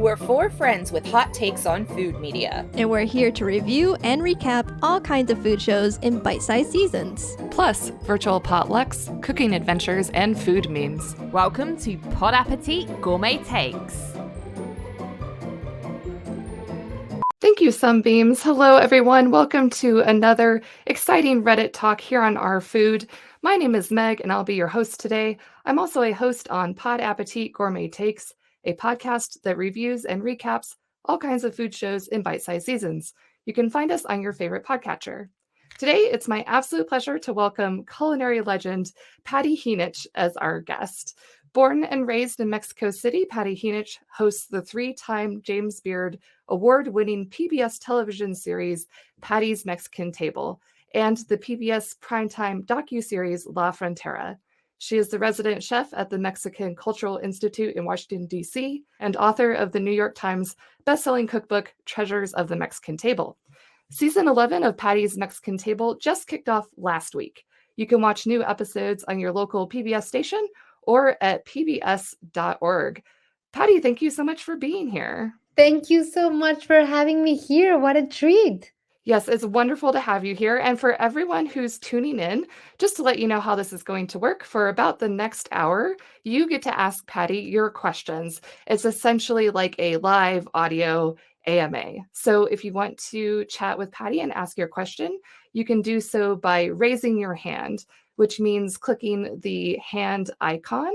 We're four friends with hot takes on food media. And we're here to review and recap all kinds of food shows in bite-sized seasons. Plus, virtual potlucks, cooking adventures, and food memes. Welcome to Pod Appétit Gourmet Takes. Thank you, Sunbeams. Hello, everyone. Welcome to another exciting Reddit talk here on Our Food. My name is Meg, and I'll be your host today. I'm also a host on Pod Appétit Gourmet Takes, a podcast that reviews and recaps all kinds of food shows in bite-sized seasons. You can find us on your favorite podcatcher. Today, it's my absolute pleasure to welcome culinary legend Pati Jinich as our guest. Born and raised in Mexico City, Pati Jinich hosts the three-time James Beard Award-winning PBS television series Pati's Mexican Table and the PBS primetime docuseries La Frontera. She is the resident chef at the Mexican Cultural Institute in Washington, D.C., and author of the New York Times bestselling cookbook Treasures of the Mexican Table. Season 11 of Pati's Mexican Table just kicked off last week. You can watch new episodes on your local PBS station or at pbs.org. Pati, thank you so much for being here. Thank you so much for having me here. What a treat. Yes, it's wonderful to have you here. And for everyone who's tuning in, just to let you know how this is going to work, for about the next hour, you get to ask Pati your questions. It's essentially like a live audio AMA. So if you want to chat with Pati and ask your question, you can do so by raising your hand, which means clicking the hand icon,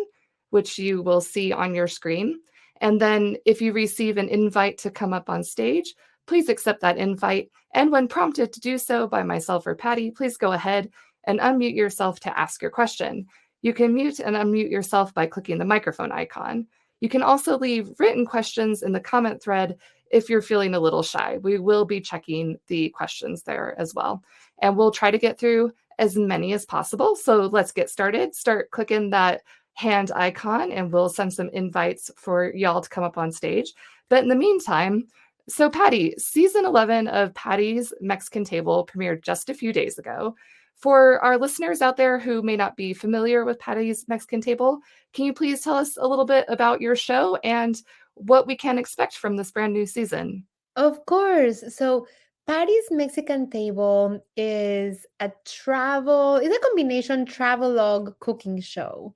which you will see on your screen. And then if you receive an invite to come up on stage, please accept that invite. And when prompted to do so by myself or Pati, please go ahead and unmute yourself to ask your question. You can mute and unmute yourself by clicking the microphone icon. You can also leave written questions in the comment thread if you're feeling a little shy. We will be checking the questions there as well. And we'll try to get through as many as possible. So let's get started. Start clicking that hand icon and we'll send some invites for y'all to come up on stage. But in the meantime, so Pati, season 11 of Pati's Mexican Table premiered just a few days ago. For our listeners out there who may not be familiar with Pati's Mexican Table, can you please tell us a little bit about your show and what we can expect from this brand new season? Of course. So Pati's Mexican Table is it's a combination travelogue cooking show.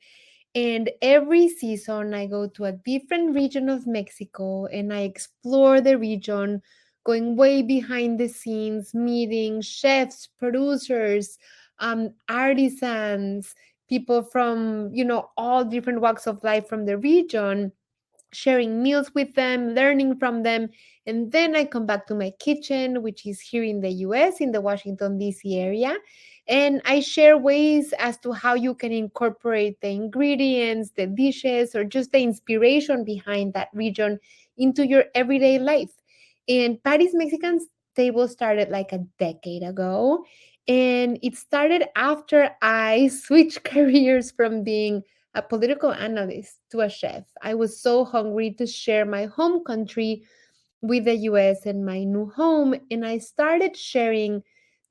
And every season, I go to a different region of Mexico and I explore the region, going way behind the scenes, meeting chefs, producers, artisans, people from, all different walks of life from the region, sharing meals with them, learning from them. And then I come back to my kitchen, which is here in the US, in the Washington, D.C. area. And I share ways as to how you can incorporate the ingredients, the dishes, or just the inspiration behind that region into your everyday life. And Pati's Mexican Table started like a decade ago. And it started after I switched careers from being a political analyst to a chef. I was so hungry to share my home country with the US and my new home. And I started sharing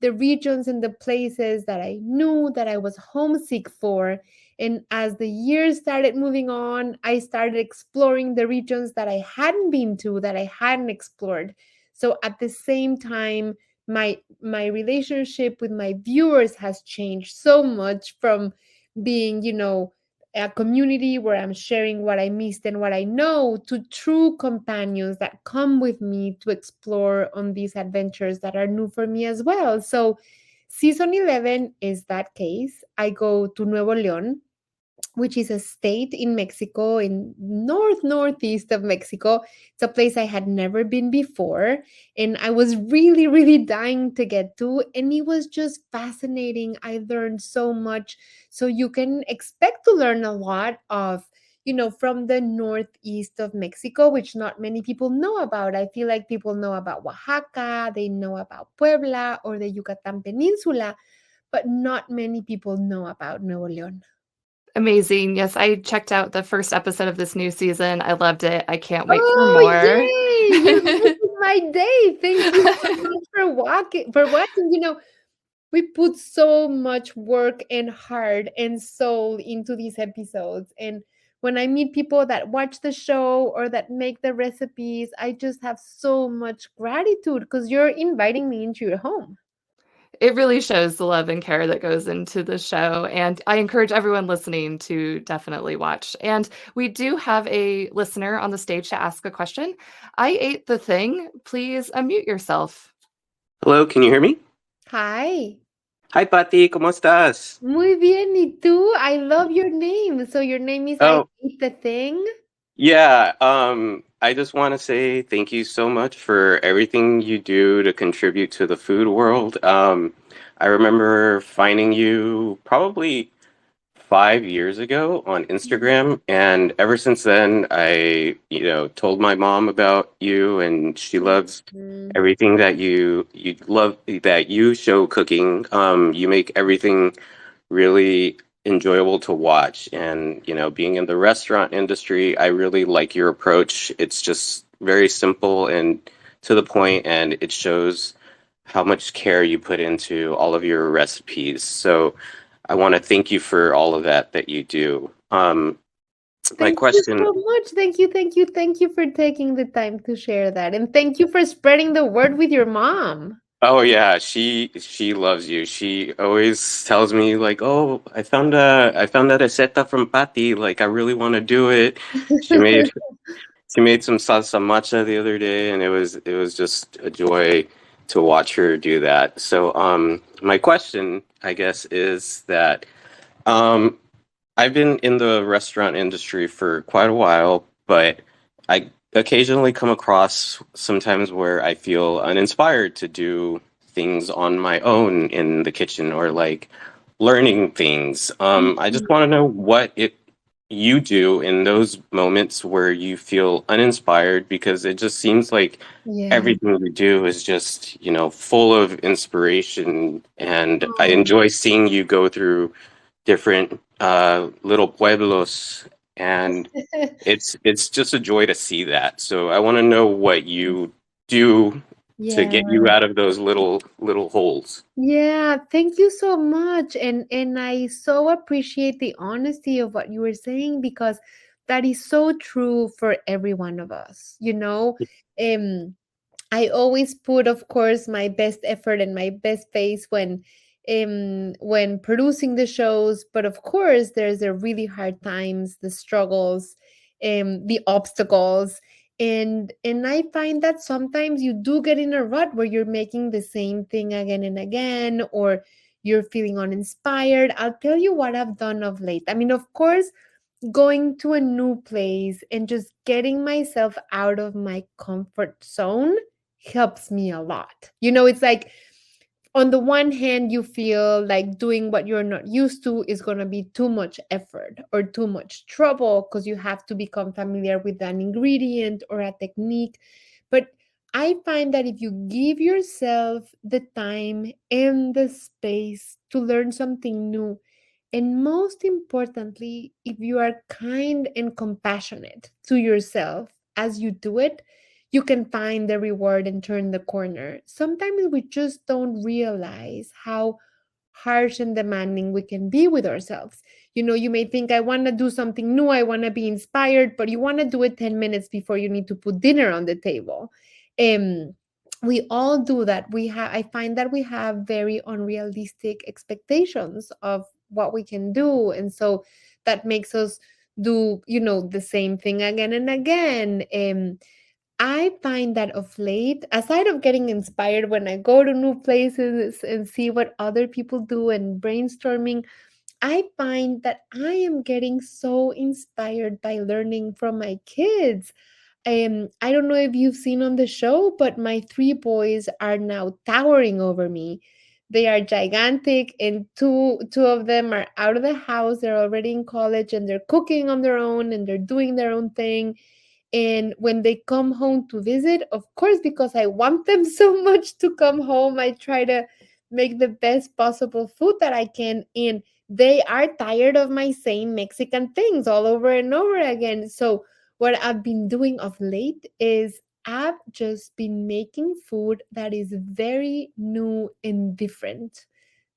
the regions and the places that I knew that I was homesick for. And as the years started moving on, I started exploring the regions that I hadn't been to, that I hadn't explored. So at the same time, my relationship with my viewers has changed so much from being, a community where I'm sharing what I missed and what I know to true companions that come with me to explore on these adventures that are new for me as well. So season 11 is that case. I go to Nuevo León, which is a state in Mexico, in northeast of Mexico. It's a place I had never been before. And I was really, really dying to get to. And it was just fascinating. I learned so much. So you can expect to learn a lot of, from the northeast of Mexico, which not many people know about. I feel like people know about Oaxaca, they know about Puebla or the Yucatan Peninsula, but not many people know about Nuevo León. Amazing. Yes, I checked out the first episode of this new season. I loved it. I can't wait for more. Yay! You're making my day. Thank you so much for watching. We put so much work and heart and soul into these episodes. And when I meet people that watch the show or that make the recipes, I just have so much gratitude because you're inviting me into your home. It really shows the love and care that goes into the show, and I encourage everyone listening to definitely watch. And we do have a listener on the stage to ask a question. I ate the thing. Please unmute yourself. Hello, can you hear me? Hi. Hi, Pati, ¿cómo estás? Muy bien, ¿y tú? I love your name. So your name is I Oh, Ate the Thing? yeah. I just want to say thank you so much for everything you do to contribute to the food world. I remember finding you probably 5 years ago on Instagram, and ever since then, told my mom about you, and she loves Mm. everything that you love that you show cooking. You make everything really enjoyable to watch, and being in the restaurant industry, I really like your approach. It's just very simple and to the point, and it shows how much care you put into all of your recipes. So I want to thank you for all of that you do. My Thank you question. so much. Thank you for taking the time to share that. And thank you for spreading the word with your mom. Oh yeah, she loves you. She always tells me like, "Oh, I found a receta from Pati. Like, I really want to do it." She made she made some salsa matcha the other day, and it was just a joy to watch her do that. So, my question, I guess, is that um, I've been in the restaurant industry for quite a while, but I occasionally come across sometimes where I feel uninspired to do things on my own in the kitchen or like learning things. I just want to know what it you do in those moments where you feel uninspired, because it just seems like Yeah. everything you do is just, full of inspiration, and I Oh. enjoy seeing you go through different little pueblos, and it's just a joy to see that. So I want to know what you do to Yeah. get you out of those little holes. Yeah, thank you so much. And I so appreciate the honesty of what you were saying because that is so true for every one of us. Um I always put, of course, my best effort and my best face when producing the shows. But of course, there's the really hard times, the struggles, the obstacles. And I find that sometimes you do get in a rut where you're making the same thing again and again, or you're feeling uninspired. I'll tell you what I've done of late. I mean, of course, going to a new place and just getting myself out of my comfort zone helps me a lot. It's like on the one hand, you feel like doing what you're not used to is going to be too much effort or too much trouble because you have to become familiar with an ingredient or a technique. But I find that if you give yourself the time and the space to learn something new, and most importantly, if you are kind and compassionate to yourself as you do it, you can find the reward and turn the corner. Sometimes we just don't realize how harsh and demanding we can be with ourselves. You may think, I want to do something new, I want to be inspired, but you want to do it 10 minutes before you need to put dinner on the table. Um, we all do that. I find that we have very unrealistic expectations of what we can do. And so that makes us do, the same thing again and again. I find that of late, aside of getting inspired when I go to new places and see what other people do and brainstorming, I find that I am getting so inspired by learning from my kids. I don't know if you've seen on the show, but my three boys are now towering over me. They are gigantic, and two of them are out of the house. They're already in college, and they're cooking on their own, and they're doing their own thing. And when they come home to visit, of course, because I want them so much to come home, I try to make the best possible food that I can. And they are tired of my same Mexican things all over and over again. So, what I've been doing of late is I've just been making food that is very new and different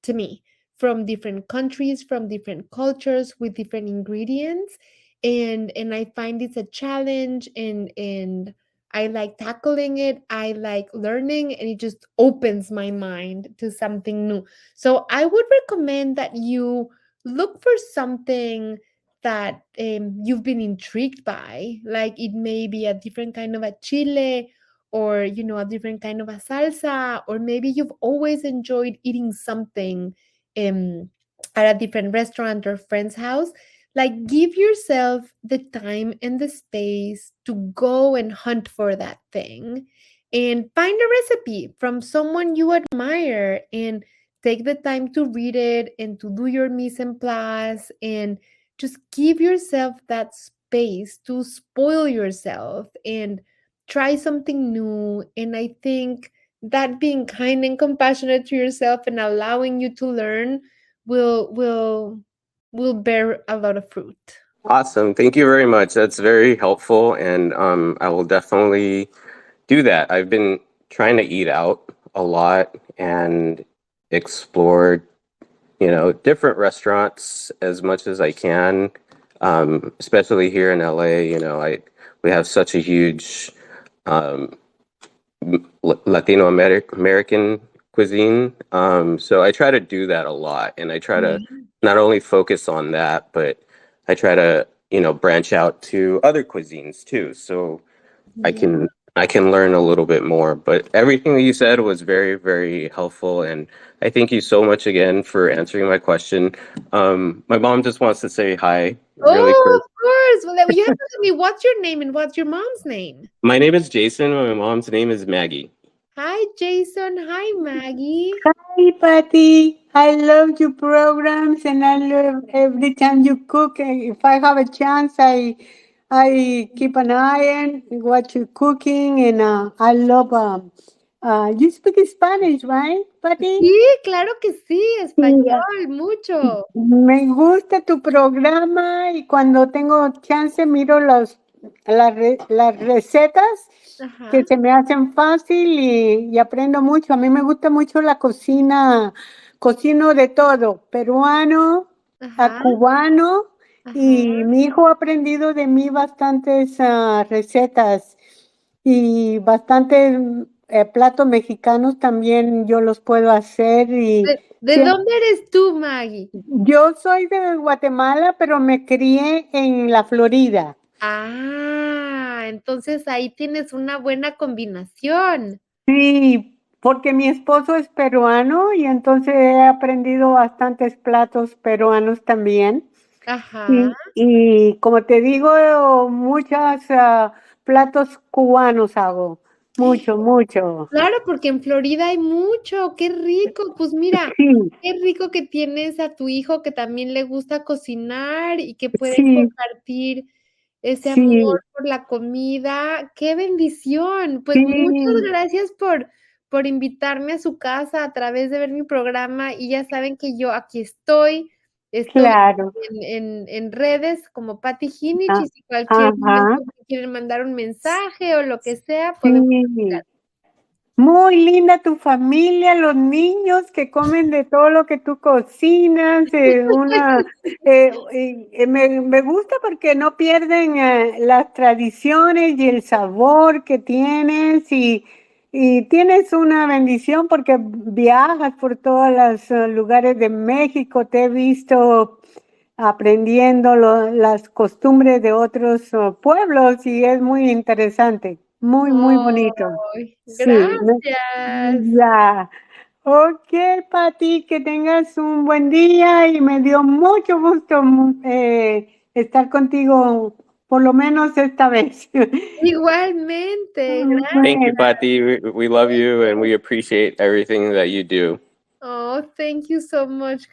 to me, from different countries, from different cultures, with different ingredients. and I find it's a challenge, and I like tackling it. I like learning, and it just opens my mind to something new. So I would recommend that you look for something that you've been intrigued by. Like it may be a different kind of a chile, or a different kind of a salsa, or maybe you've always enjoyed eating something um, at a different restaurant or friend's house. Like, give yourself the time and the space to go and hunt for that thing and find a recipe from someone you admire, and take the time to read it and to do your mise en place, and just give yourself that space to spoil yourself and try something new. And I think that being kind and compassionate to yourself and allowing you to learn will bear a lot of fruit. Awesome. Thank you very much. That's very helpful. And I will definitely do that. I've been trying to eat out a lot and explore, different restaurants as much as I can. Especially here in LA, we have such a huge Latino American cuisine. So I try to do that a lot, and I try to not only focus on that, but I try to, branch out to other cuisines too. So I can learn a little bit more. But everything that you said was very, very helpful, and I thank you so much again for answering my question. My mom just wants to say hi. Really quick. Of course. Well, you have to tell me what's your name and what's your mom's name. My name is Jason. My mom's name is Maggie. Hi, Jason. Hi, Maggie. Hi, Patty. I love your programs, and I love every time you cook. If I have a chance, I keep an eye on what you're cooking, and I love. You speak Spanish, right, Patty? Sí, claro que sí, español, mucho. Me gusta tu programa, y cuando tengo chance miro las recetas que Ajá, se me hacen fácil, y aprendo mucho. A mí me gusta mucho la cocina, cocino de todo, peruano a ajá, cubano, y ajá. mi hijo ha aprendido de mí bastantes recetas, y bastantes platos mexicanos también yo los puedo hacer. Y ¿De dónde eres tú, Maggie? yo soy de Guatemala, pero me crié en la Florida. Ah, entonces ahí tienes una buena combinación. Sí, porque mi esposo es peruano, y entonces he aprendido bastantes platos peruanos también. Ajá. Y como te digo, muchos platos cubanos hago. Mucho, mucho. Claro, porque en Florida hay mucho, qué rico. Pues mira, Sí, qué rico que tienes a tu hijo que también le gusta cocinar y que pueden sí, compartir ese sí, amor por la comida. ¡Qué bendición! Pues muchas sí, gracias por invitarme a su casa a través de ver mi programa, y ya saben que yo aquí estoy claro. en redes como Pati Jinich, Ah, y si cualquier ajá, momento me quieren mandar un mensaje o lo que sea, podemos sí. Muy linda tu familia, los niños que comen de todo lo que tú cocinas. Me gusta porque no pierden las tradiciones y el sabor que tienes, y tienes una bendición porque viajas por todos los lugares de México. Te he visto aprendiendo las costumbres de otros pueblos, y es muy interesante, muy, muy bonito. Ay, Sí, gracias. ya. Ok, Pati, que tengas un buen día, y me dio mucho gusto estar contigo, por lo menos esta vez. Igualmente, Thank you, gracias. Pati. We love you, and we appreciate everything that you do. Oh, thank you so much,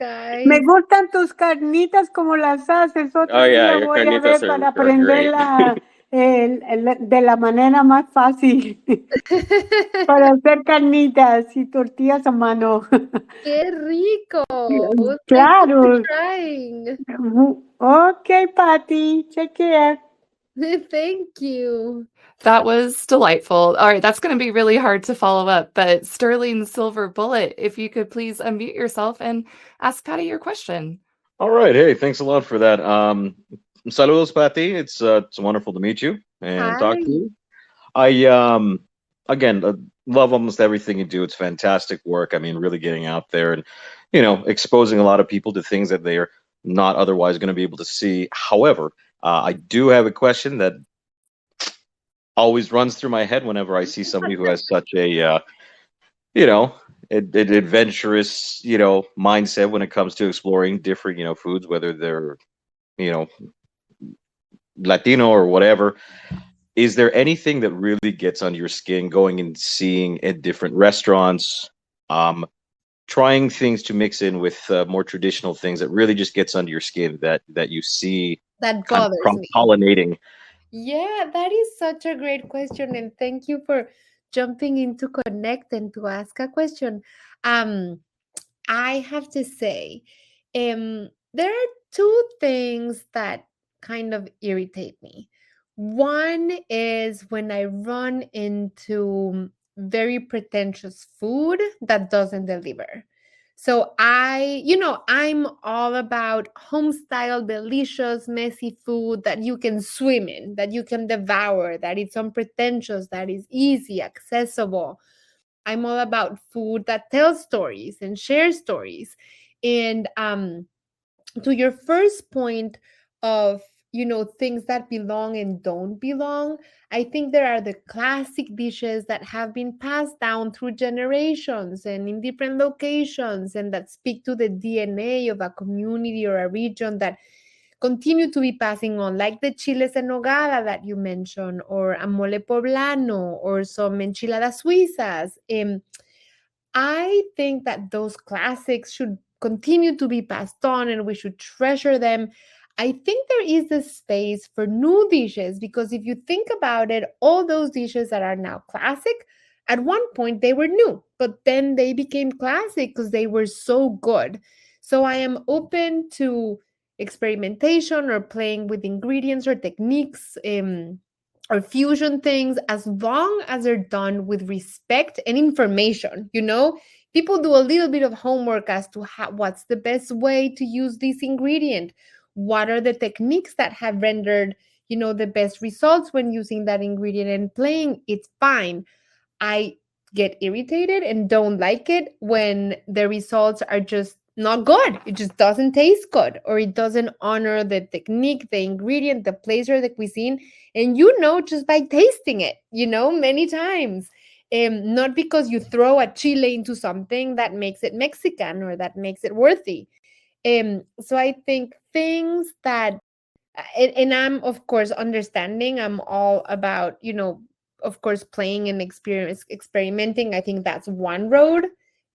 Me guys. gustan tus carnitas, como las haces. Otro Oh yeah, día your voy a carnitas ver para are great. aprenderla de la manera más fácil, para hacer carnitas y tortillas a mano. Qué rico. Thank you for Claro. trying. Okay, Patty, take care. Thank you. That was delightful. All right, that's going to be really hard to follow up, but Sterling Silver Bullet, if you could please unmute yourself and ask Patty your question. All right. Hey, thanks a lot for that. saludos, Pati. It's wonderful to meet you and talk Hi. to you. I again love almost everything you do. It's fantastic work. I mean, really getting out there and exposing a lot of people to things that they are not otherwise going to be able to see. However, I do have a question that always runs through my head whenever I see somebody who has such a adventurous mindset when it comes to exploring different foods, whether they're you know Latino or whatever. Is there anything that really gets under your skin going and seeing at different restaurants, trying things to mix in with more traditional things that really just gets under your skin that you see That kind of bothers me. cross-pollinating? Yeah, that is such a great question, and thank you for jumping in to connect and to ask a question. Um, I have to say, there are two things that kind of irritate me. One is when I run into very pretentious food that doesn't deliver. So I'm all about home style, delicious, messy food that you can swim in, that you can devour, that it's unpretentious, that is easy, accessible. I'm all about food that tells stories and shares stories. And to your first point of things that belong and don't belong, I think there are the classic dishes that have been passed down through generations and in different locations and that speak to the DNA of a community or a region that continue to be passing on, like the chiles en nogada that you mentioned, or a mole poblano, or some enchiladas suizas. I think that those classics should continue to be passed on and we should treasure them. I think there is a space for new dishes because if you think about it, all those dishes that are now classic, at one point they were new, but then they became classic because they were so good. So I am open to experimentation or playing with ingredients or techniques. Or fusion things as long as they're done with respect and information. People do a little bit of homework as to what's the best way to use this ingredient. What are the techniques that have rendered the best results when using that ingredient, and playing it's fine. I get irritated and don't like it when the results are just not good. It just doesn't taste good, or it doesn't honor the technique, the ingredient, the place, or the cuisine. And just by tasting it, many times. Not because you throw a chile into something that makes it Mexican or that makes it worthy. So I think things that, and I'm of course understanding, I'm all about, of course, playing and experimenting. I think that's one road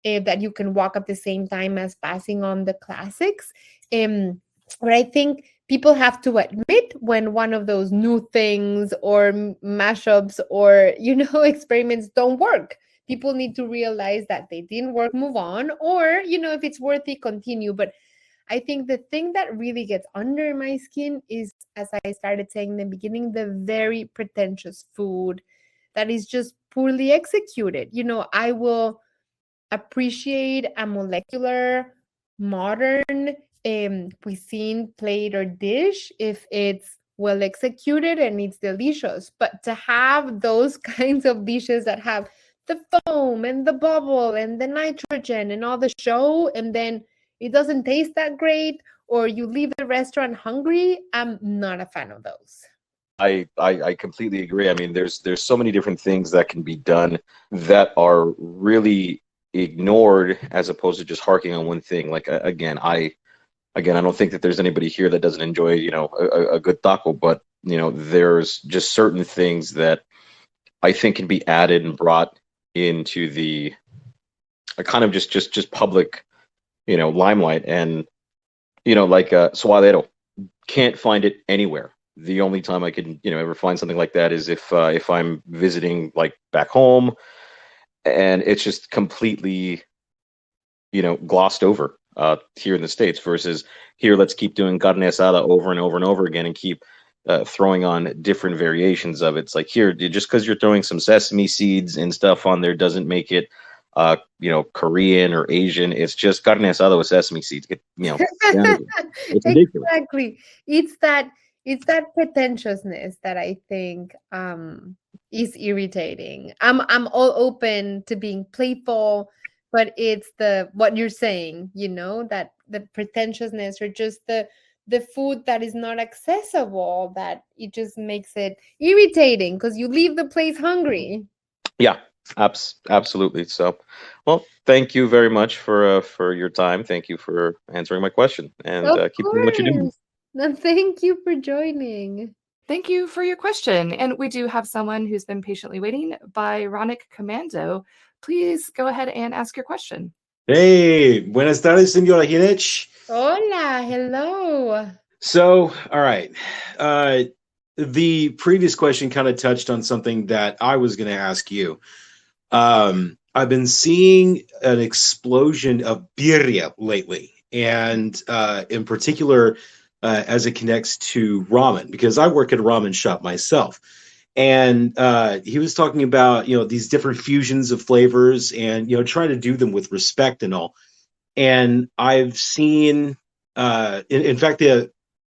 that you can walk at the same time as passing on the classics. But I think people have to admit when one of those new things or mashups or experiments don't work. People need to realize that they didn't work, move on, or if it's worthy, continue. But I think the thing that really gets under my skin is, as I started saying in the beginning, the very pretentious food that is just poorly executed. I will appreciate a molecular, modern cuisine, plate, or dish if it's well executed and it's delicious. But to have those kinds of dishes that have the foam and the bubble and the nitrogen and all the show, and then it doesn't taste that great, or you leave the restaurant hungry, I'm not a fan of those. I completely agree. I mean, there's so many different things that can be done that are really ignored as opposed to just harking on one thing. Like I don't think that there's anybody here that doesn't enjoy a good taco, but there's just certain things that I think can be added and brought into the kind of just public limelight. And like suadero, can't find it anywhere. The only time I can ever find something like that is if I'm visiting like back home, and it's just completely glossed over here in the States. Versus here, let's keep doing carne asada over and over and over again and keep throwing on different variations of it. It's like, here, just because you're throwing some sesame seeds and stuff on there doesn't make it Korean or Asian. It's just carne asada with sesame seeds. It's ridiculous. Exactly. It's that It's that pretentiousness that I think is irritating. I'm all open to being playful, but it's the what you're saying, that the pretentiousness or just the food that is not accessible, that it just makes it irritating because you leave the place hungry. Yeah, absolutely. So, well, thank you very much for your time. Thank you for answering my question, and Of keep doing what you're doing. course. No, thank you for joining. Thank you for your question. And we do have someone who's been patiently waiting, Byronic Commando. Please go ahead and ask your question. Hey, buenas tardes, Senora Jinich. Hola, hello. So, all right. The previous question kind of touched on something that I was going to ask you. I've been seeing an explosion of birria lately, and in particular, as it connects to ramen, because I work at a ramen shop myself. And he was talking about, these different fusions of flavors and, trying to do them with respect and all. And I've seen, in fact,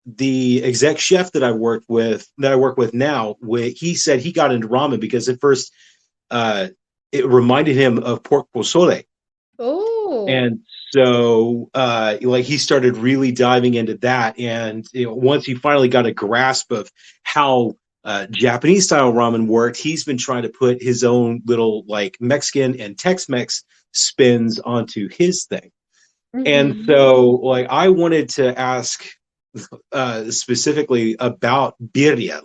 the exec chef that I work with now, he said he got into ramen because at first it reminded him of pork pozole. Oh. And so he started really diving into that. And once he finally got a grasp of how Japanese style ramen worked, he's been trying to put his own little Mexican and Tex-Mex spins onto his thing. Mm-hmm. And so I wanted to ask specifically about birria.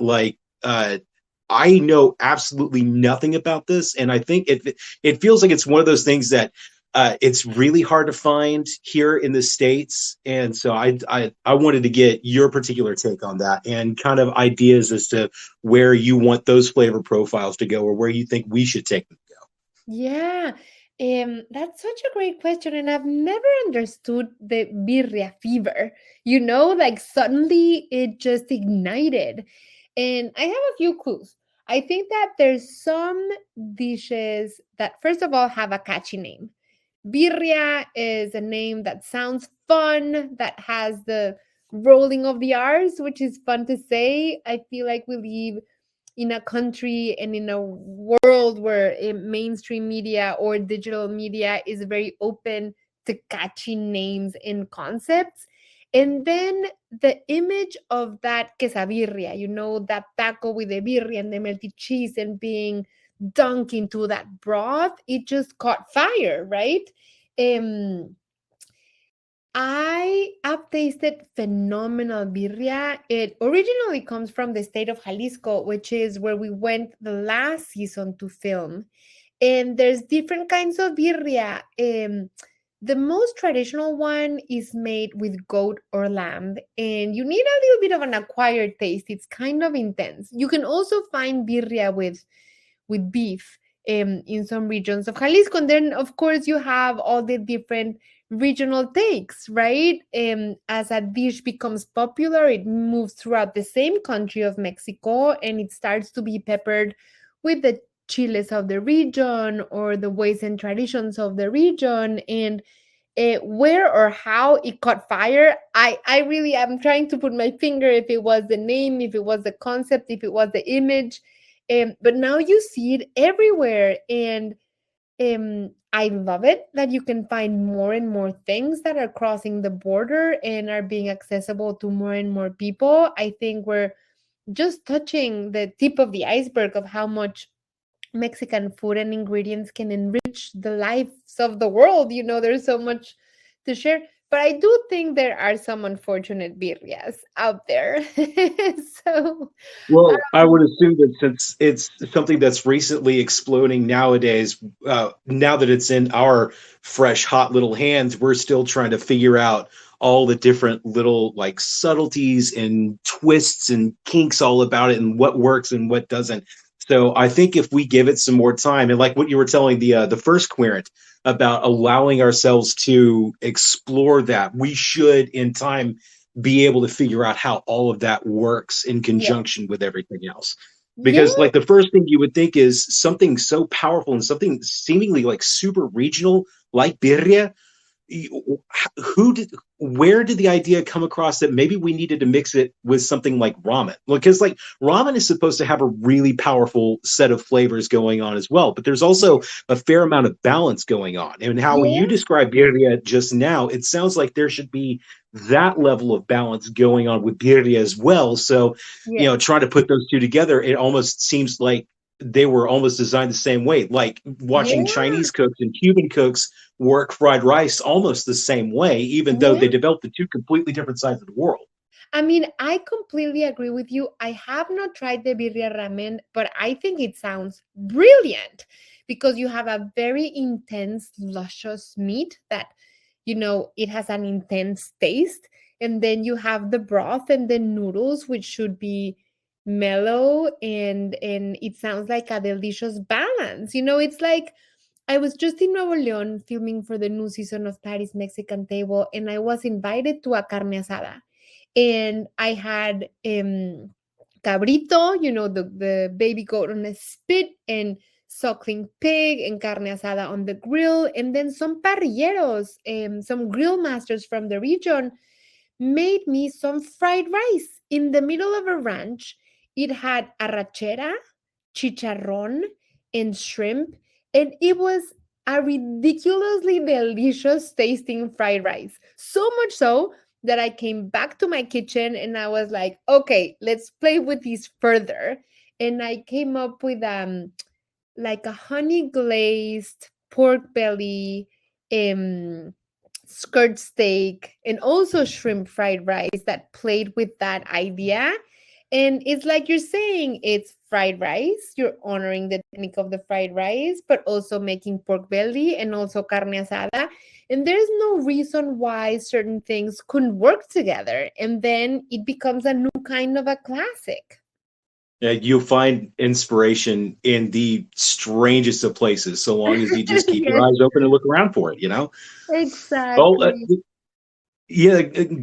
I know absolutely nothing about this, and I think it feels like it's one of those things that it's really hard to find here in the States. And so I wanted to get your particular take on that and kind of ideas as to where you want those flavor profiles to go or where you think we should take them to go. Yeah, that's such a great question, and I've never understood the birria fever. Suddenly it just ignited, and I have a few clues. I think that there's some dishes that, first of all, have a catchy name. Birria is a name that sounds fun, that has the rolling of the R's, which is fun to say. I feel like we live in a country and in a world where mainstream media or digital media is very open to catchy names and concepts. And then the image of that quesabirria, that taco with the birria and the melted cheese and being dunked into that broth, it just caught fire, right? I've tasted phenomenal birria. It originally comes from the state of Jalisco, which is where we went the last season to film. And there's different kinds of birria. The most traditional one is made with goat or lamb, and you need a little bit of an acquired taste. It's kind of intense. You can also find birria with beef in some regions of Jalisco. And then, of course, you have all the different regional takes, right? As a dish becomes popular, it moves throughout the same country of Mexico, and it starts to be peppered with the chiles of the region or the ways and traditions of the region. And where or how it caught fire, I really am trying to put my finger if it was the name, if it was the concept, if it was the image. But now you see it everywhere, and I love it that you can find more and more things that are crossing the border and are being accessible to more and more people. I think we're just touching the tip of the iceberg of how much Mexican food and ingredients can enrich the lives of the world. There's so much to share. But I do think there are some unfortunate birrias out there. Well, I would assume that since it's something that's recently exploding nowadays, now that it's in our fresh, hot little hands, we're still trying to figure out all the different little subtleties and twists and kinks all about it and what works and what doesn't. So I think if we give it some more time, and like what you were telling the first querent about allowing ourselves to explore that, we should in time be able to figure out how all of that works in conjunction with everything else. Because the first thing you would think is something so powerful and something seemingly super regional like birria. where did the idea come across that maybe we needed to mix it with something like ramen? Because like ramen is supposed to have a really powerful set of flavors going on as well, but there's also a fair amount of balance going on. And how you described birria just now, it sounds like there should be that level of balance going on with birria as well. So, you know, trying to put those two together, it almost seems like they were almost designed the same way, like watching Chinese cooks and Cuban cooks work fried rice almost the same way, even though they developed the two completely different sides of the world. I mean, I completely agree with you. I have not tried the birria ramen, but I think it sounds brilliant because you have a very intense, luscious meat that, you know, it has an intense taste. And then you have the broth and the noodles, which should be mellow, and it sounds like a delicious balance. You know, it's like I was just in Nuevo León filming for the new season of Patty's Mexican Table, and I was invited to a carne asada. And I had cabrito, you know, the baby goat on a spit, and suckling pig and carne asada on the grill. And then some parrilleros, some grill masters from the region made me some fried rice in the middle of a ranch. It had arrachera, chicharrón, and shrimp, and it was a ridiculously delicious tasting fried rice. So much so that I came back to my kitchen and I was like, okay, let's play with these further. And I came up with like a honey glazed pork belly, skirt steak, and also shrimp fried rice that played with that idea. And it's like you're saying, it's fried rice. You're honoring the technique of the fried rice, but also making pork belly and also carne asada. And there's no reason why certain things couldn't work together. And then it becomes a new kind of a classic. You find inspiration in the strangest of places, so long as you just keep your eyes open and look around for it, you know? Exactly. Oh,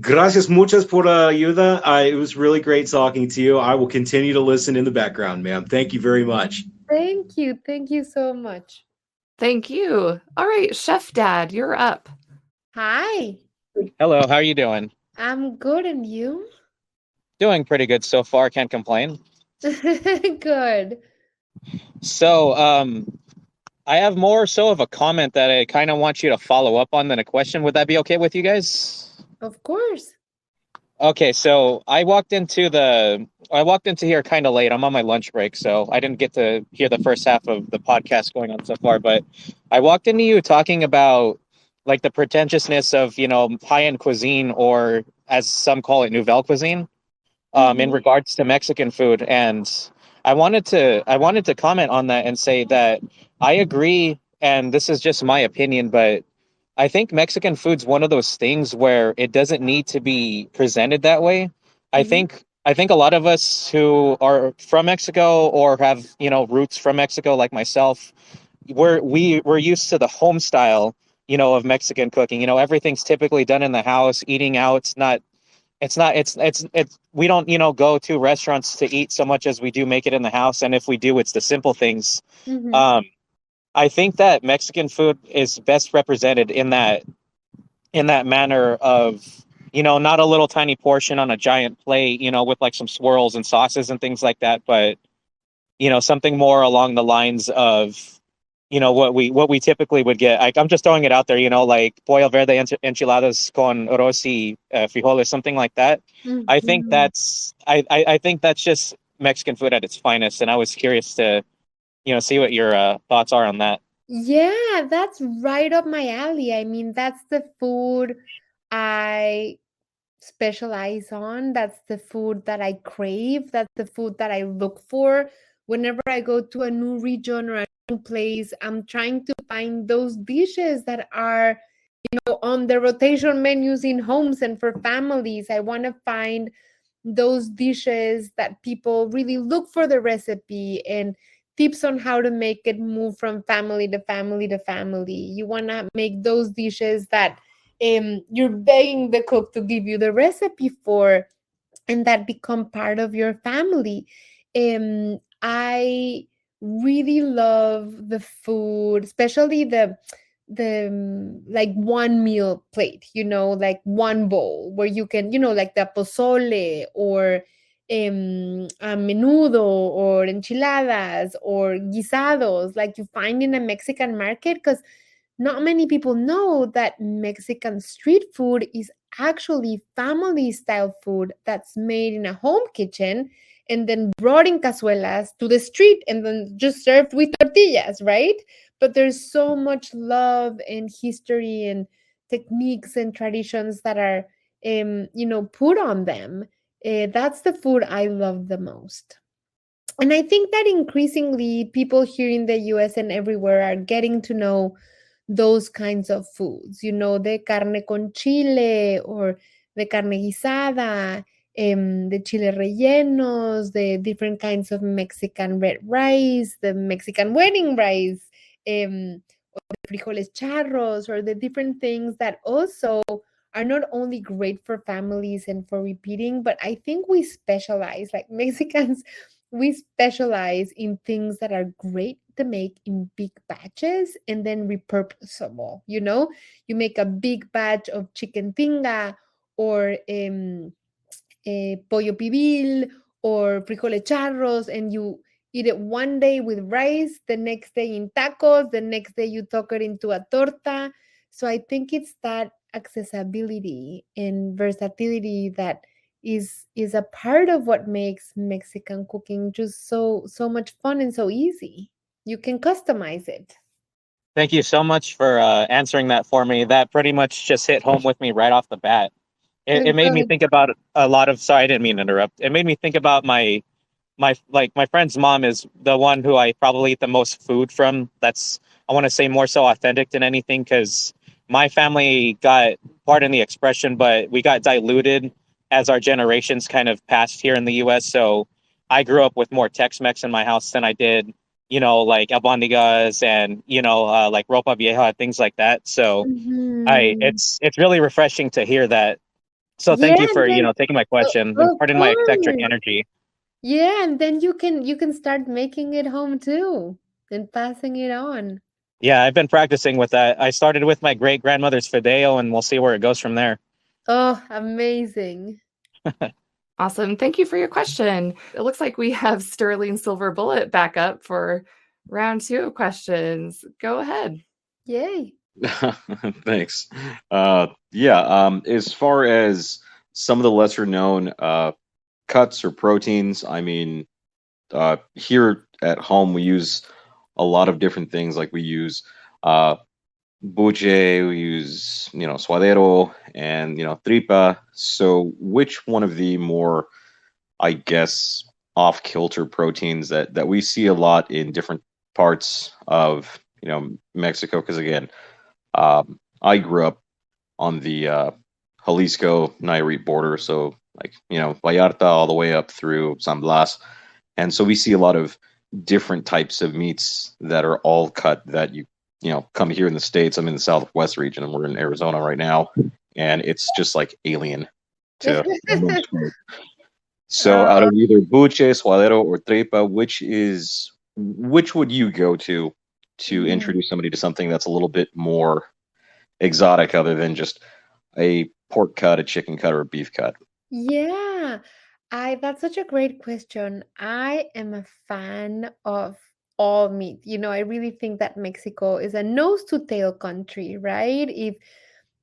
gracias muchas por la ayuda. It was really great talking to you. I will continue to listen in the background, ma'am. Thank you very much. Thank you. Thank you so much. Thank you. All right, Chef Dad, you're up. Hi. Hello, how are you doing? I'm good, and you? Doing pretty good so far, can't complain. Good. So, I have more so of a comment that I kind of want you to follow up on than a question. Would that be okay with you guys? Of course. Okay, so I walked into here kind of late. I'm on my lunch break, so I didn't get to hear the first half of the podcast going on so far, but I walked into you talking about like the pretentiousness of, you know, high-end cuisine, or as some call it, nouvelle cuisine, in regards to Mexican food. And I wanted to comment on that and say that I agree, and this is just my opinion, but I think Mexican food's one of those things where it doesn't need to be presented that way. I think a lot of us who are from Mexico or have, you know, roots from Mexico, like myself, we're used to the home style, you know, of Mexican cooking. You know, everything's typically done in the house. Eating out, we don't, you know, go to restaurants to eat so much as we do make it in the house. And if we do, it's the simple things. I think that Mexican food is best represented in that manner of, you know, not a little tiny portion on a giant plate, you know, with like some swirls and sauces and things like that, but, you know, something more along the lines of, you know, what we typically would get. I'm just throwing it out there, you know, like pollo verde enchiladas con arroz y frijoles, something like that. I think that's just Mexican food at its finest, and I was curious to, you know, see what your thoughts are on that. Yeah, that's right up my alley. I mean, that's the food I specialize on. That's the food that I crave. That's the food that I look for. Whenever I go to a new region or a new place, I'm trying to find those dishes that are, you know, on the rotation menus in homes and for families. I want to find those dishes that people really look for the recipe and tips on how to make it move from family to family to family. You want to make those dishes that you're begging the cook to give you the recipe for, and that become part of your family. I really love the food, especially the like one meal plate, like one bowl where you can, like the pozole or a menudo or enchiladas or guisados like you find in a Mexican market, because not many people know that Mexican street food is actually family style food that's made in a home kitchen and then brought in cazuelas to the street and then just served with tortillas, right? But there's so much love and history and techniques and traditions that are, put on them. That's the food I love the most. And I think that increasingly people here in the US and everywhere are getting to know those kinds of foods, the carne con chile or the carne guisada, the chile rellenos, the different kinds of Mexican red rice, the Mexican wedding rice, or the frijoles charros, or the different things that also are not only great for families and for repeating, but I think we specialize, like Mexicans, we specialize in things that are great to make in big batches and then repurposable. You make a big batch of chicken tinga or pollo pibil or frijoles charros, and you eat it one day with rice, the next day in tacos, the next day you tuck it into a torta. So I think it's that accessibility and versatility that is a part of what makes Mexican cooking just so much fun and so easy. You can customize it. Thank you so much for answering that for me. That pretty much just hit home with me right off the bat. It made me think about a lot of. Sorry, I didn't mean to interrupt. It made me think about my friend's mom is the one who I probably eat the most food from. That's, I want to say, more so authentic than anything, because my family got, pardon the expression, but we got diluted as our generations kind of passed here in the U.S. So I grew up with more Tex-Mex in my house than I did, like albondigas and, like ropa vieja, things like that. So it's really refreshing to hear that. So thank you for, taking my question. Pardon my eccentric energy. Yeah, and then you can start making it home too and passing it on. Yeah, I've been practicing with that. I started with my great grandmother's fideo, and we'll see where it goes from there. Oh, amazing. Awesome. Thank you for your question. It looks like we have Sterling Silver Bullet back up for round 2 of questions. Go ahead. Yay. Thanks. As far as some of the lesser known cuts or proteins, I mean, here at home we use a lot of different things. Like we use buche, we use suadero, and tripa. So which one of the more, I guess, off kilter proteins that we see a lot in different parts of Mexico? Because again, I grew up on the Jalisco Nayarit border, so like Vallarta all the way up through San Blas, and so we see a lot of different types of meats that are all cut that you come here in the States. I'm in the Southwest region and we're in Arizona right now, and it's just like alien to most food. So out of either buche, suadero, or tripa, which would you go to introduce somebody to something that's a little bit more exotic other than just a pork cut, a chicken cut, or a beef cut? Yeah, that's such a great question. I am a fan of all meat. I really think that Mexico is a nose to tail country, right? If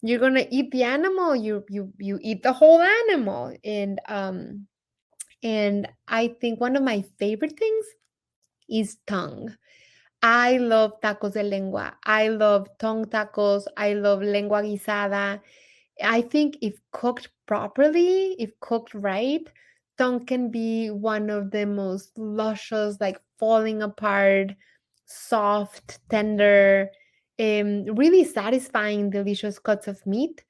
you're gonna eat the animal, you eat the whole animal. And I think one of my favorite things is tongue. I love tacos de lengua. I love tongue tacos. I love lengua guisada. I think if cooked properly, if cooked right, tongue can be one of the most luscious, like falling apart, soft, tender, really satisfying, delicious cuts of meat.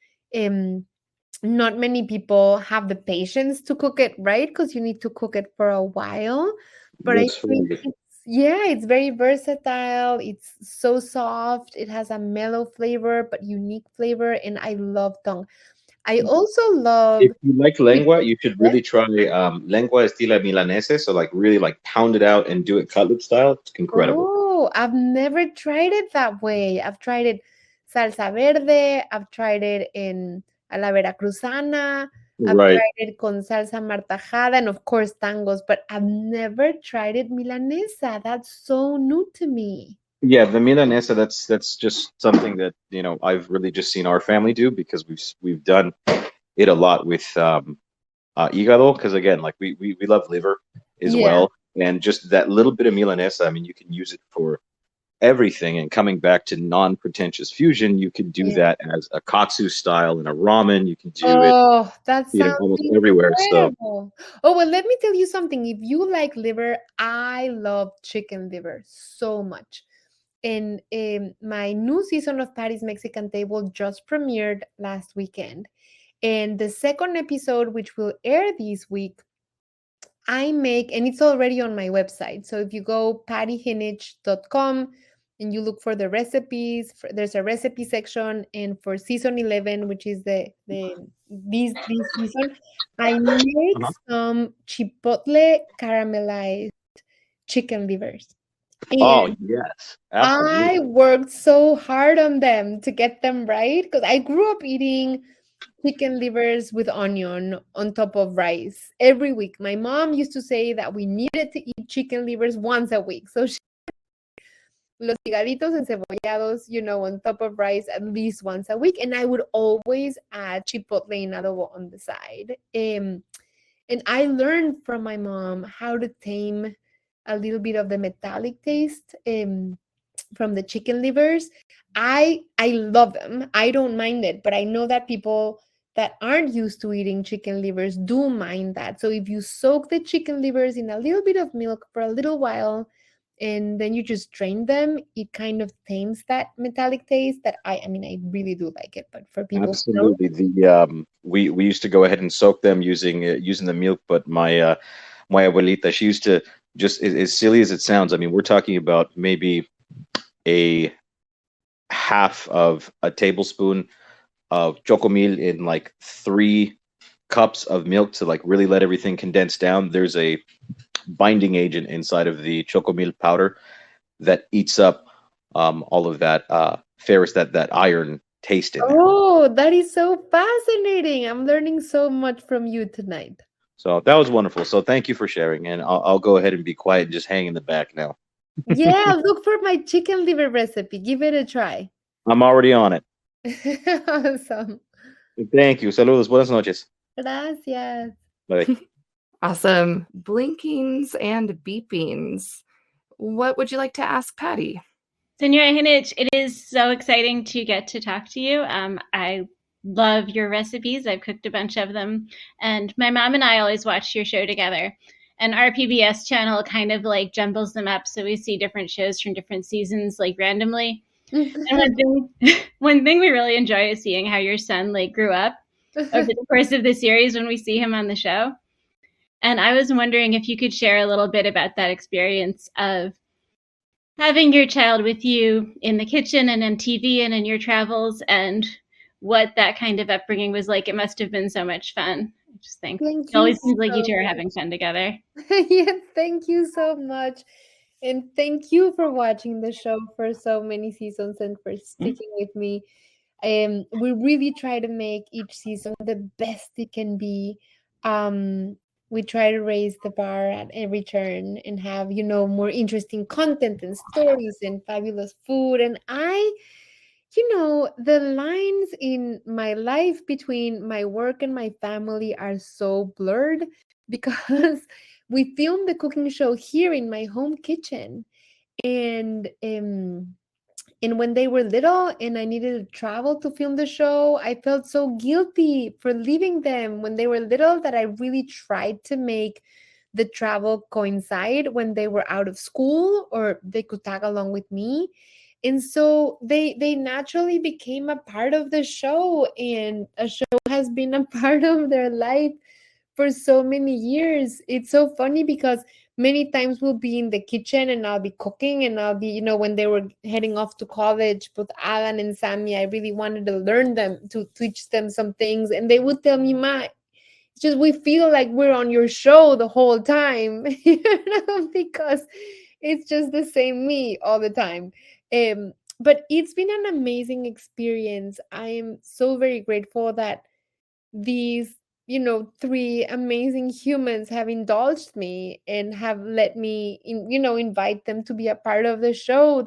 Not many people have the patience to cook it right, because you need to cook it for a while. But I think it's very versatile. It's so soft. It has a mellow flavor, but unique flavor. And I love tongue. I also love. If you like lengua, you should really try lengua estilo milanese. So like really like pound it out and do it cutlet style. It's incredible. Oh, I've never tried it that way. I've tried it salsa verde. I've tried it in a la veracruzana. I've Right. tried it con salsa martajada and of course tangos, but I've never tried it milanesa. That's so new to me. Yeah, the milanesa, that's just something that, I've really just seen our family do because we've done it a lot with hígado, because again, like we love liver as Yeah. well. And just that little bit of milanesa, I mean, you can use it for everything. And coming back to non-pretentious fusion, you can do Yeah. that as a katsu style in a ramen. You can do it, Oh, that sounds almost everywhere. So incredible. Oh, well, let me tell you something. If you like liver, I love chicken liver so much. And my new season of Patty's Mexican Table just premiered last weekend. And the second episode, which will air this week, I make, and it's already on my website. So if you go pattyjinich.com and you look for the recipes, there's a recipe section, and for season 11, which is this season, I make some chipotle caramelized chicken livers. oh And yes, I absolutely. worked so hard on them to get them right because I grew up eating chicken livers with onion on top of rice every week. My mom used to say that we needed to eat chicken livers once a week. So she los higaditos encebollados, on top of rice at least once a week. And I would always add chipotle in adobo on the side. And I learned from my mom how to tame a little bit of the metallic taste from the chicken livers. I love them. I don't mind it, but I know that people that aren't used to eating chicken livers do mind that. So if you soak the chicken livers in a little bit of milk for a little while and then you just drain them, it kind of tames that metallic taste that I mean, I really do like it, but for people who don't, Absolutely. We used to go ahead and soak them using the milk, but my abuelita, she used to just, as silly as it sounds, I mean, we're talking about maybe a half of a tablespoon of chocomil in like 3 cups of milk to like really let everything condense down. There's a binding agent inside of the chocomil powder that eats up all of that ferrous, that iron taste in there. Oh, that is so fascinating. I'm learning so much from you tonight. So that was wonderful. So thank you for sharing, and I'll go ahead and be quiet and just hang in the back now. Yeah, look for my chicken liver recipe. Give it a try. I'm already on it. Awesome. Thank you. Saludos. Buenas noches. Gracias. Bye. Awesome. Blinkings and beepings. What would you like to ask Patty? Senora Jinich, it is so exciting to get to talk to you. I love your recipes. I've cooked a bunch of them. And my mom and I always watch your show together. And our PBS channel kind of like jumbles them up. So we see different shows from different seasons, like randomly. And one thing we really enjoy is seeing how your son like grew up over the course of the series when we see him on the show. And I was wondering if you could share a little bit about that experience of having your child with you in the kitchen and on TV and in your travels, and what that kind of upbringing was like. It must have been so much fun. I just think it always seems like you two are having fun together. Yes, thank you so much. And thank you for watching the show for so many seasons and for sticking with me. We really try to make each season the best it can be. We try to raise the bar at every turn and have, more interesting content and stories and fabulous food. And the lines in my life between my work and my family are so blurred because we filmed the cooking show here in my home kitchen. And when they were little and I needed to travel to film the show, I felt so guilty for leaving them when they were little that I really tried to make the travel coincide when they were out of school or they could tag along with me. And so they naturally became a part of the show, and a show has been a part of their life for so many years. It's so funny because many times we'll be in the kitchen and I'll be cooking and I'll be, when they were heading off to college, both Alan and Sammy, I really wanted to learn them, to teach them some things. And they would tell me, Ma, it's just we feel like we're on your show the whole time, because it's just the same me all the time. but it's been an amazing experience. I am so very grateful that these, three amazing humans have indulged me and have let me, invite them to be a part of the show.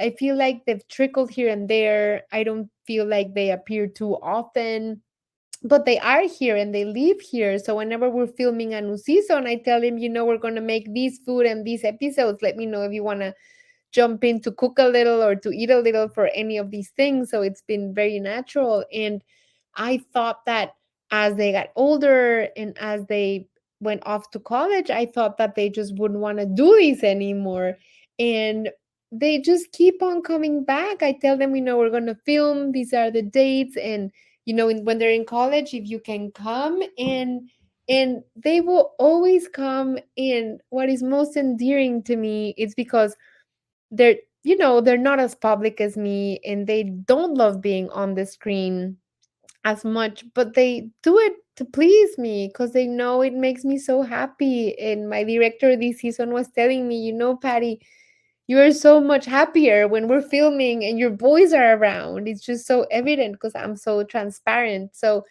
I feel like they've trickled here and there. I don't feel like they appear too often, but they are here and they live here. So whenever we're filming a new season, I tell them, we're going to make this food and these episodes. Let me know if you want to jump in to cook a little or to eat a little for any of these things. So it's been very natural. And I thought that as they got older and as they went off to college, I thought that they just wouldn't want to do this anymore. And they just keep on coming back. I tell them, we're going to film, these are the dates. And, when they're in college, if you can come, and they will always come. And what is most endearing to me is because they're not as public as me, and they don't love being on the screen as much, but they do it to please me because they know it makes me so happy. And my director this season was telling me, Patty, you are so much happier when we're filming and your boys are around. It's just so evident because I'm so transparent. So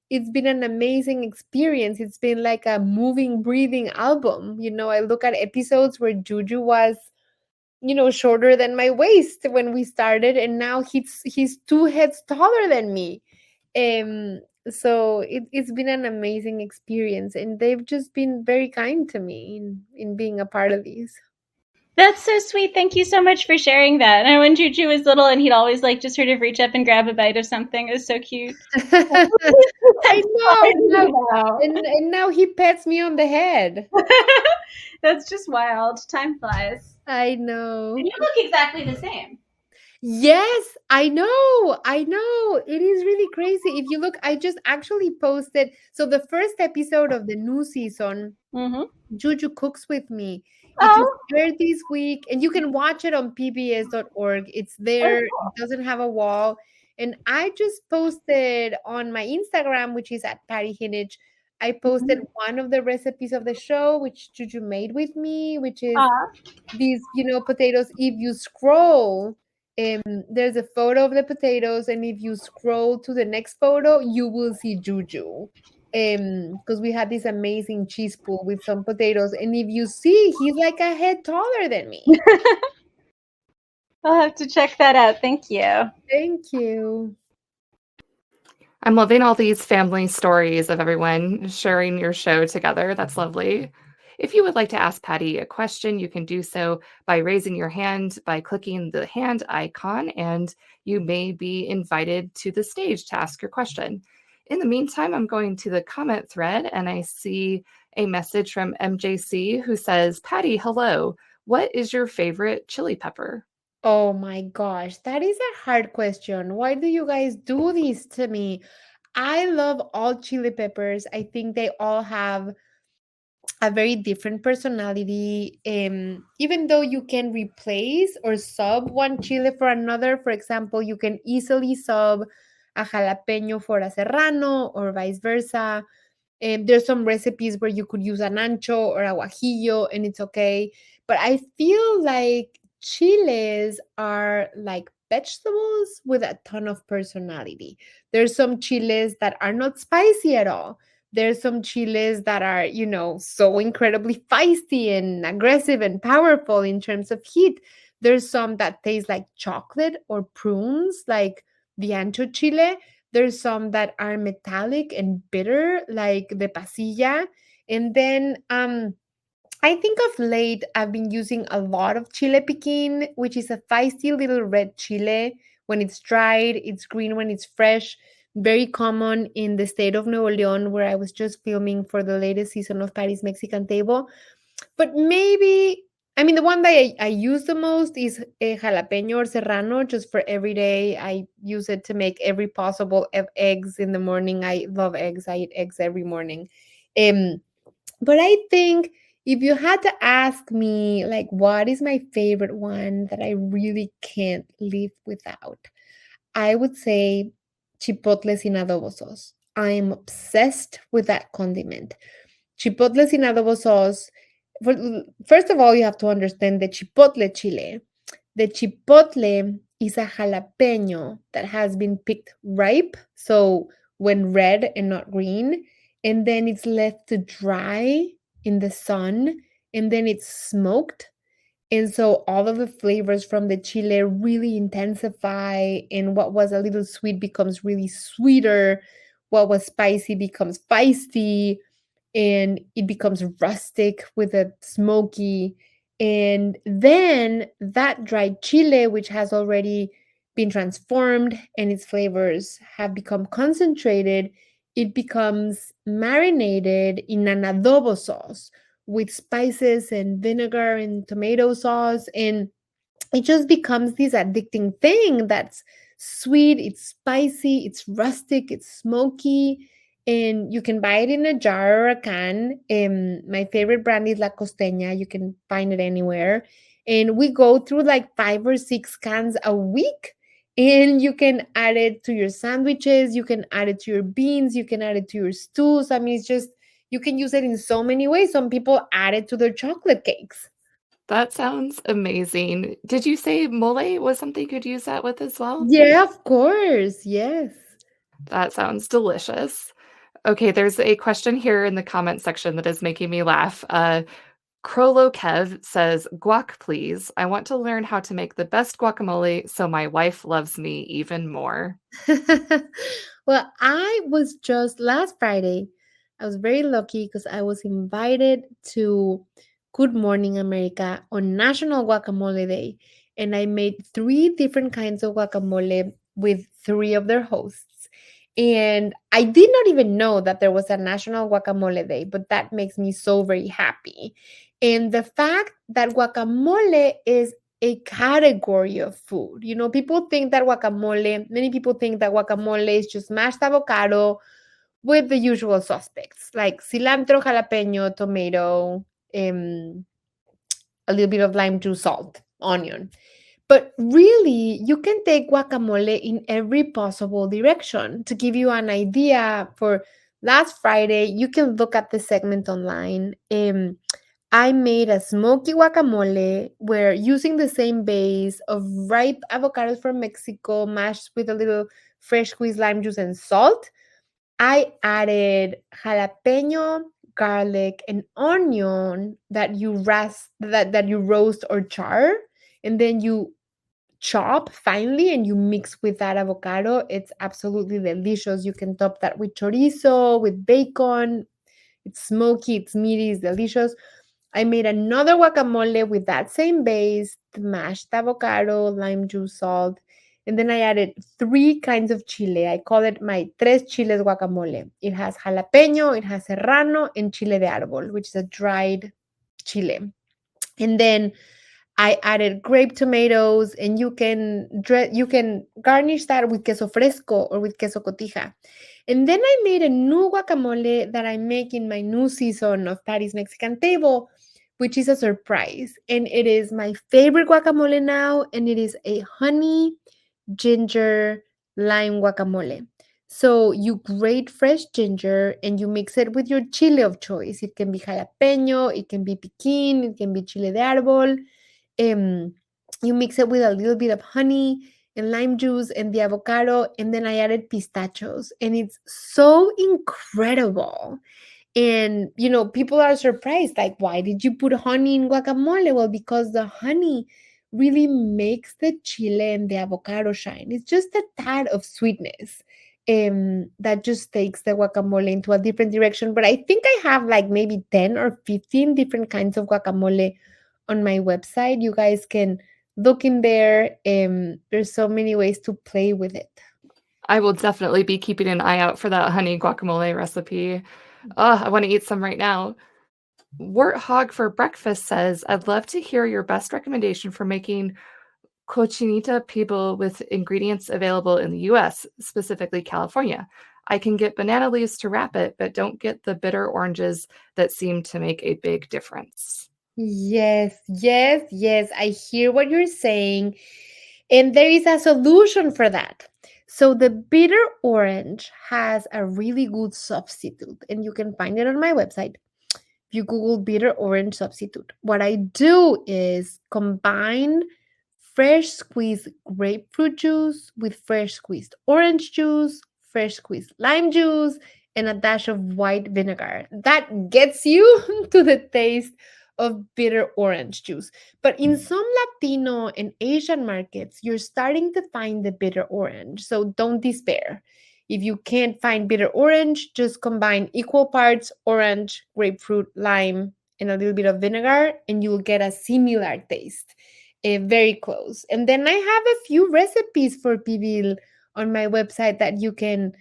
it's been an amazing experience. It's been like a moving, breathing album. I look at episodes where Juju was, shorter than my waist when we started, and now he's 2 heads taller than me. So it's been an amazing experience, and they've just been very kind to me in being a part of these. That's so sweet. Thank you so much for sharing that. And when Juju was little and he'd always like just sort of reach up and grab a bite of something, it was so cute. I know. And now he pets me on the head. That's just wild. Time flies. I know. And you look exactly the same. Yes, I know. It is really crazy. If you look, I just actually posted. So the first episode of the new season, Juju cooks with me. It just aired this week, and you can watch it on pbs.org. It's there. It doesn't have a wall. And I just posted on my Instagram, which is at Pati Jinich. I posted one of the recipes of the show, which Juju made with me, which is these, potatoes. If you scroll, there's a photo of the potatoes, and if you scroll to the next photo, you will see Juju. Because we had this amazing cheese pool with some potatoes, and if you see, he's like a head taller than me. I'll have to check that out. Thank you. Thank you. I'm loving all these family stories of everyone sharing your show together. That's lovely. If you would like to ask Pati a question, you can do so by raising your hand by clicking the hand icon, and you may be invited to the stage to ask your question. In the meantime, I'm going to the comment thread, and I see a message from MJC who says, Pati, hello. What is your favorite chili pepper? Oh my gosh, that is a hard question. Why do you guys do this to me? I love all chili peppers. I think they all have a very different personality. Even though you can replace or sub one chile for another, for example, you can easily sub a jalapeno for a serrano or vice versa. There's some recipes where you could use an ancho or a guajillo and it's okay. But I feel like chiles are like vegetables with a ton of personality. There's some chiles that are not spicy at all. There's some chiles that are, so incredibly feisty and aggressive and powerful in terms of heat. There's some that taste like chocolate or prunes, like the ancho chile. There's some that are metallic and bitter, like the pasilla. And then I think of late, I've been using a lot of chile piquin, which is a feisty little red chile. When it's dried, it's green when it's fresh. Very common in the state of Nuevo León, where I was just filming for the latest season of Pati's Mexican Table. But maybe, the one that I use the most is a jalapeno or serrano, just for every day. I use it to make every possible eggs in the morning. I love eggs. I eat eggs every morning. But I think if you had to ask me, like, what is my favorite one that I really can't live without, I would say chipotle sin adobo sauce. I'm obsessed with that condiment. Chipotle sin adobo sauce. First of all, you have to understand the chipotle chile. The chipotle is a jalapeno that has been picked ripe, so when red and not green, and then it's left to dry in the sun, and then it's smoked. And so all of the flavors from the chile really intensify, and what was a little sweet becomes really sweeter. What was spicy becomes feisty, and it becomes rustic with a smoky. And then that dried chile, which has already been transformed and its flavors have become concentrated, it becomes marinated in an adobo sauce with spices and vinegar and tomato sauce. And it just becomes this addicting thing that's sweet, it's spicy, it's rustic, it's smoky, and you can buy it in a jar or a can. My favorite brand is La Costeña. You can find it anywhere. And we go through like 5 or 6 cans a week. And you can add it to your sandwiches, you can add it to your beans, you can add it to your stews. I mean, it's just, you can use it in so many ways. Some people add it to their chocolate cakes. That sounds amazing. Did you say mole was something you could use that with as well? Yeah, of course. Yes. That sounds delicious. Okay, there's a question here in the comment section that is making me laugh. Crollo Kev says, guac, please. I want to learn how to make the best guacamole so my wife loves me even more. Well, I was just last Friday, I was very lucky because I was invited to Good Morning America on National Guacamole Day. And I made 3 different kinds of guacamole with 3 of their hosts. And I did not even know that there was a National Guacamole Day, but that makes me so very happy. And the fact that guacamole is a category of food. You know, people think that many people think that guacamole is just mashed avocado with the usual suspects like cilantro, jalapeno, tomato, a little bit of lime juice, salt, onion. But really, you can take guacamole in every possible direction. To give you an idea, for last Friday, you can look at the segment online. I made a smoky guacamole where, using the same base of ripe avocados from Mexico mashed with a little fresh squeezed lime juice and salt, I added jalapeno, garlic, and onion that you roast or char, and then you chop finely and you mix with that avocado. It's absolutely delicious. You can top that with chorizo, with bacon. It's smoky, it's meaty, it's delicious. I made another guacamole with that same base, mashed avocado, lime juice, salt, and then I added 3 kinds of chile. I call it my tres chiles guacamole. It has jalapeno, it has serrano, and chile de árbol, which is a dried chile. And then I added grape tomatoes, and you can garnish that with queso fresco or with queso cotija. And then I made a new guacamole that I make in my new season of Patty's Mexican Table, which is a surprise. And it is my favorite guacamole now, and it is a honey, ginger, lime guacamole. So you grate fresh ginger and you mix it with your chile of choice. It can be jalapeno, it can be piquín, it can be chile de árbol. You mix it with a little bit of honey and lime juice and the avocado, and then I added pistachios, and it's so incredible. And, you know, people are surprised, like, why did you put honey in guacamole? Well, because the honey really makes the chile and the avocado shine. It's just a tad of sweetness that just takes the guacamole into a different direction. But I think I have like maybe 10 or 15 different kinds of guacamole on my website. You guys can look in there. There's so many ways to play with it. I will definitely be keeping an eye out for that honey guacamole recipe. I want to eat some right now. Warthog for Breakfast says, I'd love to hear your best recommendation for making cochinita pibil with ingredients available in the US, specifically California. I can get banana leaves to wrap it, but don't get the bitter oranges that seem to make a big difference. Yes. I hear what you're saying. And there is a solution for that. So the bitter orange has a really good substitute, and you can find it on my website. You Google bitter orange substitute. What I do is combine fresh squeezed grapefruit juice with fresh squeezed orange juice, fresh squeezed lime juice, and a dash of white vinegar. That gets you to the taste of bitter orange juice. But in some Latino and Asian markets, you're starting to find the bitter orange. So don't despair. If you can't find bitter orange, just combine equal parts orange, grapefruit, lime, and a little bit of vinegar, and you will get a similar taste. Very close. And then I have a few recipes for pibil on my website that you can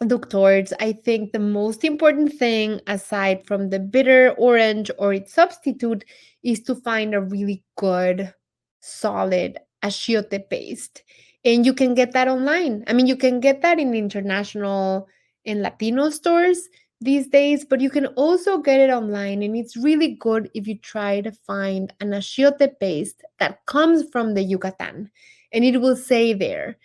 look towards. I think the most important thing, aside from the bitter orange or its substitute, is to find a really good, solid achiote paste. And you can get that online. I mean, you can get that in international and Latino stores these days, but you can also get it online. And it's really good if you try to find an achiote paste that comes from the Yucatan. And it will say there,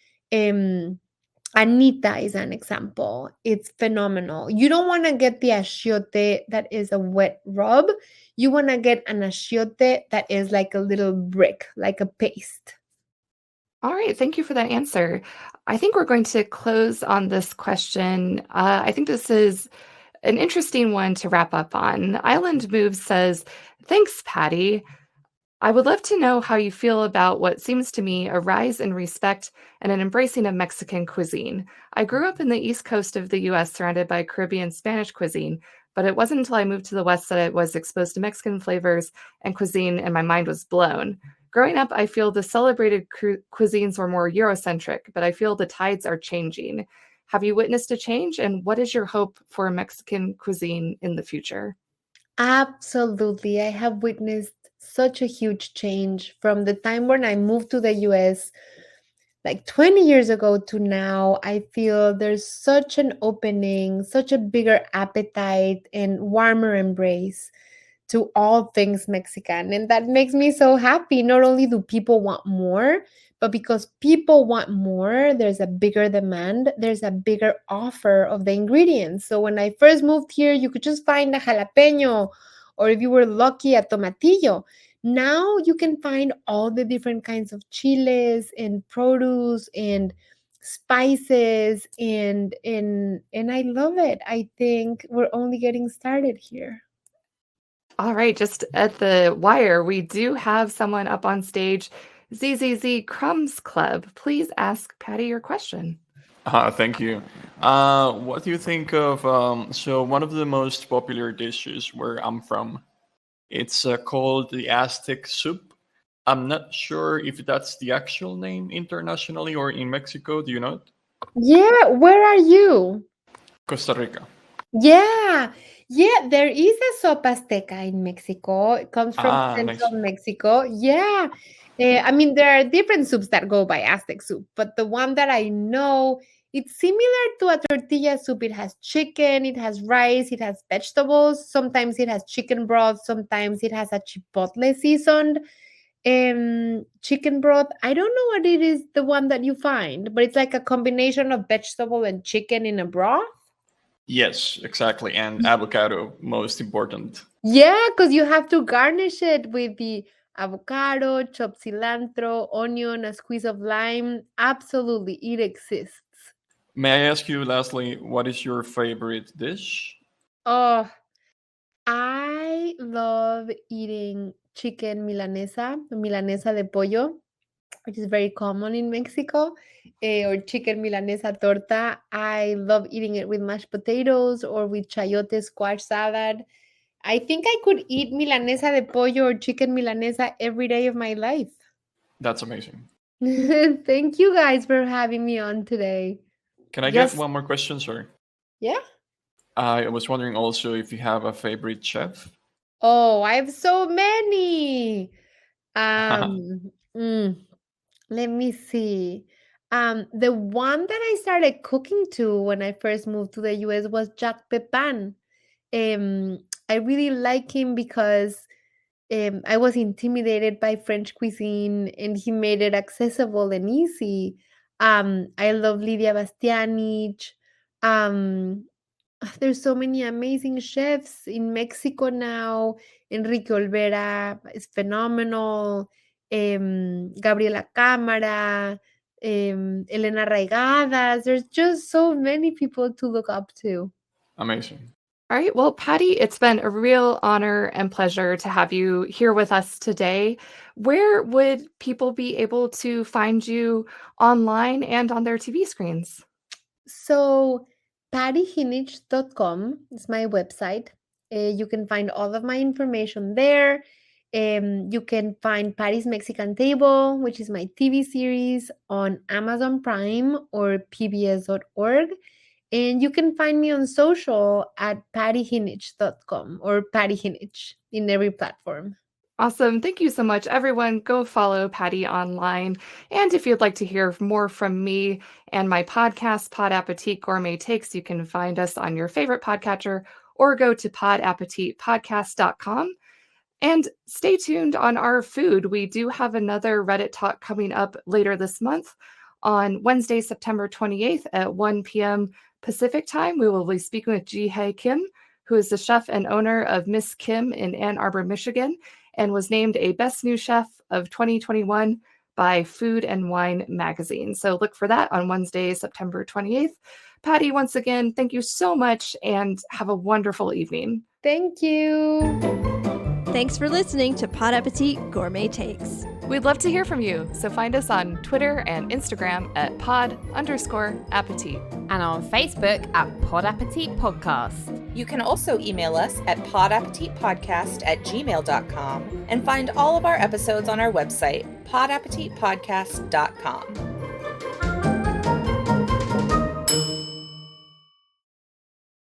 Anita is an example. It's phenomenal. You don't want to get the achiote that is a wet rub. You want to get an achiote that is like a little brick, like a paste. All right, thank you for that answer. I think we're going to close on this question. I think this is an interesting one to wrap up on. Island Moves says, thanks, Patty. I would love to know how you feel about what seems to me a rise in respect and an embracing of Mexican cuisine. I grew up in the East Coast of the US surrounded by Caribbean Spanish cuisine, but it wasn't until I moved to the West that I was exposed to Mexican flavors and cuisine and my mind was blown. Growing up, I feel the celebrated cuisines were more Eurocentric, but I feel the tides are changing. Have you witnessed a change, and what is your hope for Mexican cuisine in the future? Absolutely. I have witnessed such a huge change from the time when I moved to the US like 20 years ago to now. I feel there's such an opening, such a bigger appetite and warmer embrace to all things Mexican. And that makes me so happy. Not only do people want more, but because people want more, there's a bigger demand, there's a bigger offer of the ingredients. So when I first moved here, you could just find a jalapeno, or if you were lucky, a tomatillo. Now you can find all the different kinds of chiles and produce and spices, and I love it. I think we're only getting started here. All right, just at the wire, we do have someone up on stage. ZZZ Crumbs Club, please ask Patty your question. Thank you. What do you think of, so one of the most popular dishes where I'm from, it's called the Aztec soup. I'm not sure if that's the actual name internationally or in Mexico. Do you know it? Yeah, where are you? Costa Rica. Yeah, there is a sopa azteca in Mexico. It comes from central Mexico. Yeah. I mean, there are different soups that go by Aztec soup, but the one that I know, it's similar to a tortilla soup. It has chicken, it has rice, it has vegetables. Sometimes it has chicken broth. Sometimes it has a chipotle seasoned chicken broth. I don't know what it is, the one that you find, but it's like a combination of vegetable and chicken in a broth. Yes, exactly. And avocado, most important. Yeah, because you have to garnish it with the avocado, chopped cilantro, onion, a squeeze of lime. Absolutely, it exists. May I ask you lastly, what is your favorite dish? Oh, I love eating chicken milanesa de pollo, which is very common in Mexico, or chicken milanesa torta. I love eating it with mashed potatoes or with chayote squash salad. I think I could eat milanesa de pollo or chicken milanesa every day of my life. That's amazing. Thank you guys for having me on today. Can I get one more question, sir? Yeah. I was wondering also if you have a favorite chef. Oh, I have so many. Let me see. The one that I started cooking to when I first moved to the US was Jack Pepin. I really like him because I was intimidated by French cuisine and he made it accessible and easy. I love Lidia Bastianich. There's so many amazing chefs in Mexico now. Enrique Olvera is phenomenal. Gabriela Cámara, Elena Raigadas. There's just so many people to look up to. Amazing. All right. Well, Pati, it's been a real honor and pleasure to have you here with us today. Where would people be able to find you online and on their TV screens? So patijinich.com is my website. You can find all of my information there. You can find Pati's Mexican Table, which is my TV series, on Amazon Prime or pbs.org. And you can find me on social at patijinich.com or Pati Jinich in every platform. Awesome. Thank you so much, everyone. Go follow Pati online. And if you'd like to hear more from me and my podcast, Pod Appétit Gourmet Takes, you can find us on your favorite podcatcher or go to podappetitpodcast.com. And stay tuned on our food. We do have another Reddit talk coming up later this month on Wednesday, September 28th at 1 p.m. Pacific time. We will be speaking with Ji-Hae Kim, who is the chef and owner of Miss Kim in Ann Arbor, Michigan, and was named a Best New Chef of 2021 by Food and Wine magazine. So look for that on Wednesday, September 28th. Pati, once again, thank you so much and have a wonderful evening. Thank you. Thanks for listening to Pod Appétit Gourmet Takes. We'd love to hear from you, so find us on Twitter and Instagram at pod_appétit. And on Facebook at Pod Appétit Podcast. You can also email us at podappetitpodcast@gmail.com and find all of our episodes on our website, podappetitpodcast.com.